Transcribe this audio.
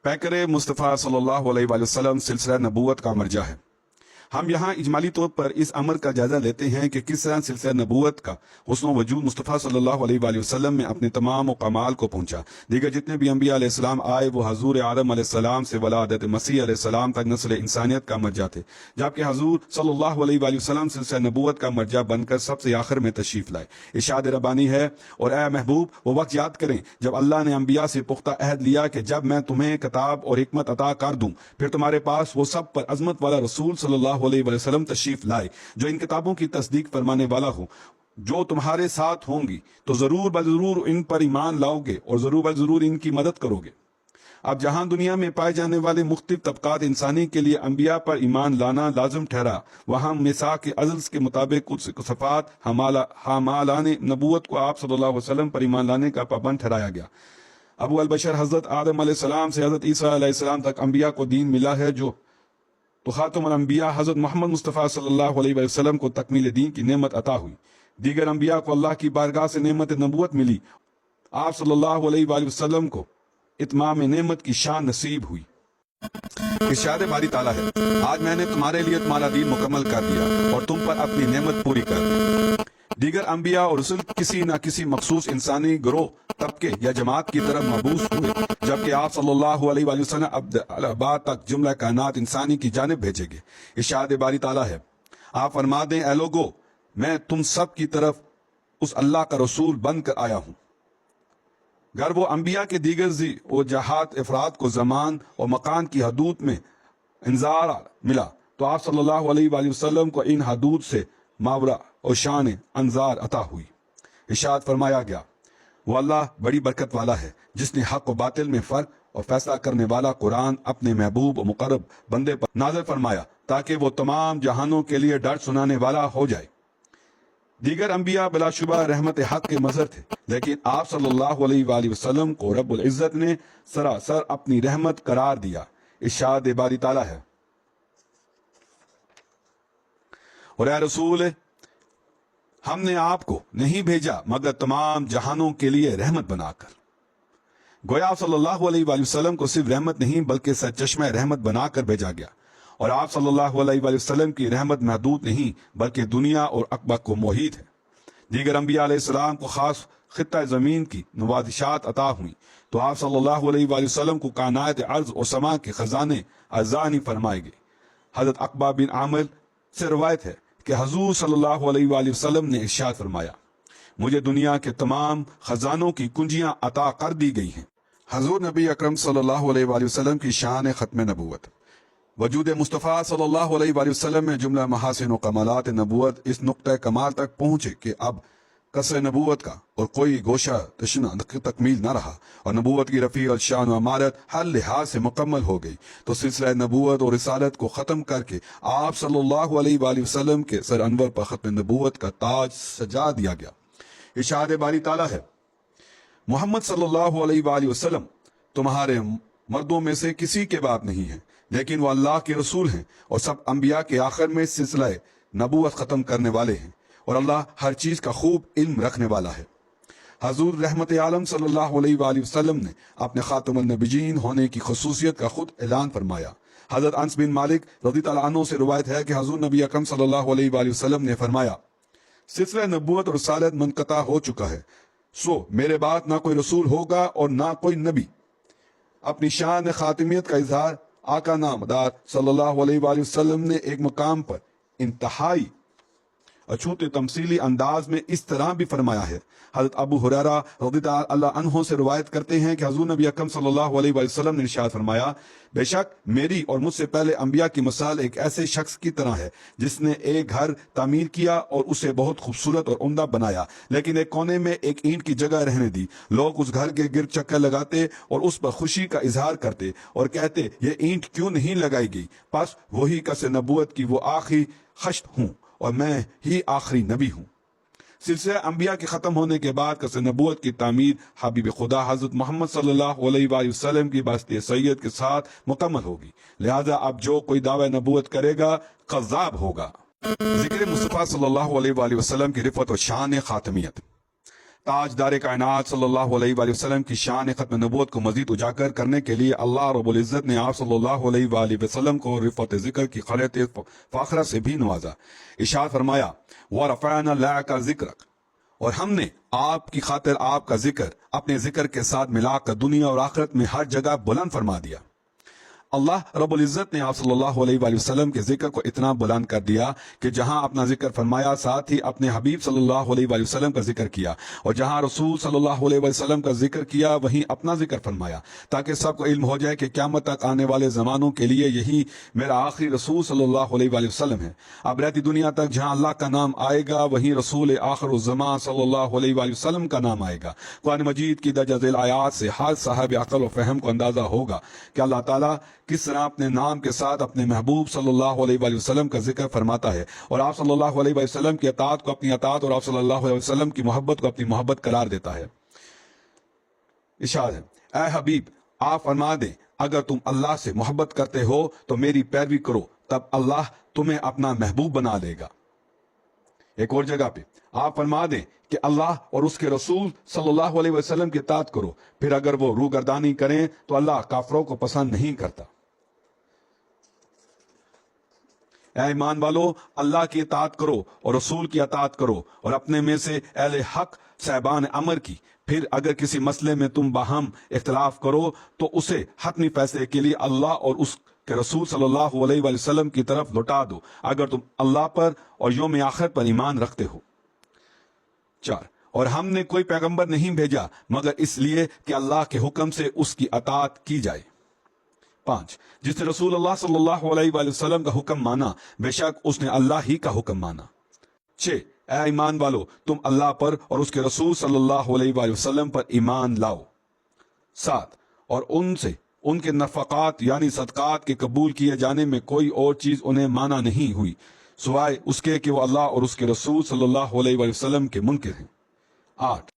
पैकर मुस्तफ़ा सल्लल्लाहु अलैहि वसल्लम सिलसिला नबूवत का मर्जा है। हम यहाँ इजमाली तौर पर इस अमर का जायजा लेते हैं कि किस तरह सिलसिला नबूवत का हुस्न वजूद मुस्तफ़ा सल्लल्लाहु अलैहि वसल्लम में अपने तमाम कमाल को पहुंचा। दीगर जितने भी अंबिया अलैहिस्सलाम आए वो हजूर आदम अलैहिस्सलाम से वलादत मसीह अलैहिस्सलाम तक नस्ल इंसानियत का मर्जा थे, जबकि हजूर सल्लल्लाहु अलैहि वसल्लम सिलसिला नबूवत का मर्जा बनकर सबसे आखिर में तशरीफ लाए। इरशाद रब्बानी है, और ए महबूब वो वक्त याद करें जब अल्लाह ने अंबिया से पुख्ता अहद लिया कि जब मैं तुम्हें किताब और हिकमत अता कर दूं फिर तुम्हारे पास वो सब पर अजमत वाला रसूल सल्लल्लाहु अलैहि वसल्लम तशरीफ लाए जो इन किताबों की तस्दीक फरमाने वाला हो, जो तुम्हारे साथ होंगी तो जरूर बजरूर इन पर ईमान लाओगे और जरूर बजरूर इनकी मदद करोगे। अब जहां दुनिया में पाए जाने वाले मुख्तलिफ तबकात इंसानी के लिए अंबिया पर ईमान लाना लाजम ठहरा, वहां मिसाक के अज़ल्स के मुताबिक कुछ सफ़ात हमालाने नबूवत को आप सल्लल्लाहु अलैहि वसल्लम पर ईमान लाने का पाबंद ठहराया गया। अबू अल बशर हजरत आदम अलैहिस्सलाम से हजरत ईसा अलैहिस्सलाम तक अंबिया को दीन मिला है, जो तो खातमुल अंबिया हजरत मोहम्मद मुस्तफ़ा सल्लल्लाहु अलैहि वसल्लम को तकमील दीन की नेमत अता हुई। दीगर अंबिया को अल्लाह की बारगाह से नेमत नबूवत मिली, आप सल्लल्लाहु अलैहि वसल्लम को इत्माम नेमत की शान नसीब हुई। इरशाद बारी ताला है, आज मैंने तुम्हारे लिए तुम्हारा दीन मुकम्मल कर दिया और तुम पर अपनी नेमत पूरी कर दी। दीगर अंबिया और रसूल किसी न किसी मखसूस इंसानी ग्रोह, तबके या जमात की तरफ मबूस हुए, जबकि आप सल्लल्लाहु अलैहि वसल्लम अब तक जुमला कायनात इंसानी की जानिब भेजेंगे। इरशाद बारी ताला है, आप फरमा दें, ऐ लोगो मैं तुम सब की तरफ उस अल्लाह का रसूल बनकर आया हूँ। गर वो अंबिया के दीगर जी और जहात अफराद को जमान और मकान की हदूद में इंजार मिला, तो आप सल्लल्लाहु अलैहि वसल्लम को इन हदूद से मावरा और शान अंजार अता हुई। इरशाद फरमाया गया, वो अल्लाह बड़ी बरकत वाला है जिसने हक और बातिल में फर्क और फैसला करने वाला कुरान अपने महबूब और मुकर्रब बंदे पर नाज़िल फरमाया ताकि वो तमाम जहानों के लिए डर सुनाने वाला हो जाए। दीगर अंबिया बिलाशुबा रहमत हक के मज़हर थे, लेकिन आप सल्लल्लाहु अलैहि वसल्लम को रब्बुल इज़्ज़त ने सरासर अपनी रहमत करार दिया। इरशाद बारी ताला है, और ए रसूल हमने आपको नहीं भेजा मगर तमाम जहानों के लिए रहमत बनाकर। गोया सल्लल्लाहु अलैहि वसल्लम को सिर्फ रहमत नहीं बल्कि सरचश्मा रहमत बनाकर भेजा गया, और आप सल्लल्लाहु अलैहि वसल्लम की रहमत महदूद नहीं बल्कि दुनिया और अकबर को मोहित है। दीगर अंबिया अलैहिस्सलाम को खास खित्ता ज़मीन की नवाजिशात अता हुई, तो आप सल्लल्लाहु अलैहि वसल्लम को कायनात अर्ज़ और समा के खजाने अज़ानी फरमाए गए। हज़रत अक़बा बिन आमिर से रवायत है कि हजूर सल्लल्लाहु अलैहि वसल्लम ने इरशाद फरमाया, मुझे दुनिया के तमाम खजानों की कुंजियां अता कर दी गई हैं। हजूर नबी अकरम सल्लल्लाहु अलैहि वसल्लम की शान खत्म नबूवत। वजूद मुस्तफ़ा सल्लल्लाहु अलैहि वसल्लम में जुमला महासिन व कमालात नबूवत इस नुक्ता कमाल तक पहुंचे कि अब कसर नबूवत का और कोई गोशा तशना तकमील न रहा और नबूवत की रफ़ी और शान व अमारत हर लिहाज से मुकम्मल हो गई, तो सिलसिला नबूवत और रिसालत को ख़त्म करके आप सल्लल्लाहु अलैहि वसल्लम के सर अनवर पर ख़त्म नबूवत का ताज सजा दिया गया। इरशाद बारी ताला है, मोहम्मद सल्लल्लाहु अलैहि वसल्लम तुम्हारे मर्दों में से किसी के बाप नहीं है, लेकिन वो अल्लाह के रसूल हैं और सब अंबिया के आखिर में सिलसिला नबूवत ख़त्म करने वाले हैं, और अल्लाह हर चीज़ का खूब इल्म रखने वाला है। हजूर रहमत आलम सल्लल्लाहु अलैहि वसल्लम ने अपने खातमुल नबीयीन होने की खसूसियत का खुद ऐलान फरमाया। हजरत अनस बिन मालिक रज़ियल्लाहु अन्हु से रिवायत है कि हजूर नबी अकरम सल्लल्लाहु अलैहि वसल्लम ने फरमाया, सिलसिला नबूवत और रिसालत मुनक़ता हो चुका है, सो मेरे बाद ना कोई रसूल होगा और ना कोई नबी। अपनी शान खातिमियत का इजहार आका नामदार सल्लल्लाहु अलैहि वसल्लम ने एक मुकाम पर इंतहाई अछूते तमसीली अंदाज में इस तरह भी फरमाया है। हज़रत अबू हुरैरा रज़ियल्लाहु अन्हु से रिवायत करते हैं कि हज़ूर नबी अकरम सल्लल्लाहु अलैहि वसल्लम ने इरशाद फरमाया, बेशक मेरी और मुझसे पहले अंबिया की मिसाल एक ऐसे शख्स की तरह है जिसने एक घर तामीर किया और उसे बहुत खूबसूरत और उम्दा बनाया, लेकिन एक कोने में एक ईंट की जगह रहने दी। लोग उस घर के गिर्द चक्कर लगाते और उस पर खुशी का इजहार करते और कहते, ये ईंट क्यों नहीं लगाई गई? बस वही कसर नबूवत की वो आखिरी खश्त हूँ और मैं ही आखिरी नबी हूँ। सिलसिला अंबिया के ख़त्म होने के बाद कसर नबूवत की तामीर हबीब खुदा हज़रत मोहम्मद सल्लल्लाहु अलैहि वसल्लम की बास्ते सैयद के साथ मुकम्मल होगी। लिहाजा अब जो कोई दावा नबूवत करेगा कज़्ज़ाब होगा। ज़िक्र मुस्तफ़ा सल्लल्लाहु अलैहि वसल्लम की रिफ़त और शान ख़ातमियत। تاجدار کائنات صلی اللہ علیہ وآلہ وسلم کی شان ختم نبوت کو مزید اجاگر کرنے کے لیے اللہ رب العزت نے آپ صلی اللہ علیہ وآلہ وسلم کو رفعت ذکر کی خلعت فاخرہ سے بھی نوازا۔ ارشاد فرمایا وَرَفَعْنَا لَكَ ذِكْرَكَ، اور ہم نے آپ کی خاطر آپ کا ذکر اپنے ذکر کے ساتھ ملا کر دنیا اور آخرت میں ہر جگہ بلند فرما دیا۔ اللہ رب العزت نے آپ صلی اللہ علیہ وآلہ وسلم کے ذکر کو اتنا بلند کر دیا کہ جہاں اپنا ذکر فرمایا ساتھ ہی اپنے حبیب صلی اللہ علیہ وآلہ وسلم کا ذکر کیا، اور جہاں رسول صلی اللہ علیہ وآلہ وسلم کا ذکر کیا وہیں اپنا ذکر فرمایا، تاکہ سب کو علم ہو جائے کہ قیامت تک آنے والے زمانوں کے لیے یہی میرا آخری رسول صلی اللہ علیہ وآلہ وسلم ہے۔ اب رہتی دنیا تک جہاں اللہ کا نام آئے گا وہیں رسول آخر الزمان صلی اللہ علیہ وآلہ وسلم کا نام آئے گا۔ قرآن مجید کی درجہ ذیل آیات سے ہر صاحب عقل و فہم کو اندازہ ہوگا کہ اللہ تعالیٰ کس طرح اپنے نام کے ساتھ اپنے محبوب صلی اللہ علیہ وآلہ وسلم کا ذکر فرماتا ہے، اور آپ صلی اللہ علیہ وآلہ وسلم کی اطاعت کو اپنی اطاعت اور آپ صلی اللہ علیہ وسلم کی محبت کو اپنی محبت قرار دیتا ہے۔ ارشاد ہے اے حبیب آپ فرما دیں اگر تم اللہ سے محبت کرتے ہو تو میری پیروی کرو، تب اللہ تمہیں اپنا محبوب بنا لے گا۔ ایک اور جگہ پہ آپ فرما دیں کہ اللہ اور اس کے رسول صلی اللہ علیہ وسلم کی اطاعت کرو، پھر اگر وہ روگردانی کریں تو اللہ کافروں کو پسند نہیں کرتا۔ اے ایمان والو اللہ کی اطاعت کرو اور رسول کی اطاعت کرو اور اپنے میں سے اہل حق صاحبان امر کی، پھر اگر کسی مسئلے میں تم باہم اختلاف کرو تو اسے حتمی فیصلے کے لیے اللہ اور اس کہ رسول صلی اللہ علیہ وآلہ وسلم کی طرف لوٹا دو اگر تم اللہ پر اور یوم آخر پر ایمان رکھتے ہو۔ 4 اور ہم نے کوئی پیغمبر نہیں بھیجا مگر اس لیے کہ اللہ کے حکم سے اس کی اطاعت کی جائے۔ 5 جس نے رسول اللہ صلی اللہ علیہ وآلہ وسلم کا حکم مانا بے شک اس نے اللہ ہی کا حکم مانا۔ 6 اے ایمان والو تم اللہ پر اور اس کے رسول صلی اللہ علیہ وآلہ وسلم پر ایمان لاؤ۔ 7 اور ان کے نفقات یعنی صدقات کے قبول کیے جانے میں کوئی اور چیز انہیں مانا نہیں ہوئی سوائے اس کے کہ وہ اللہ اور اس کے رسول صلی اللہ علیہ وآلہ وسلم کے منکر ہیں۔ 8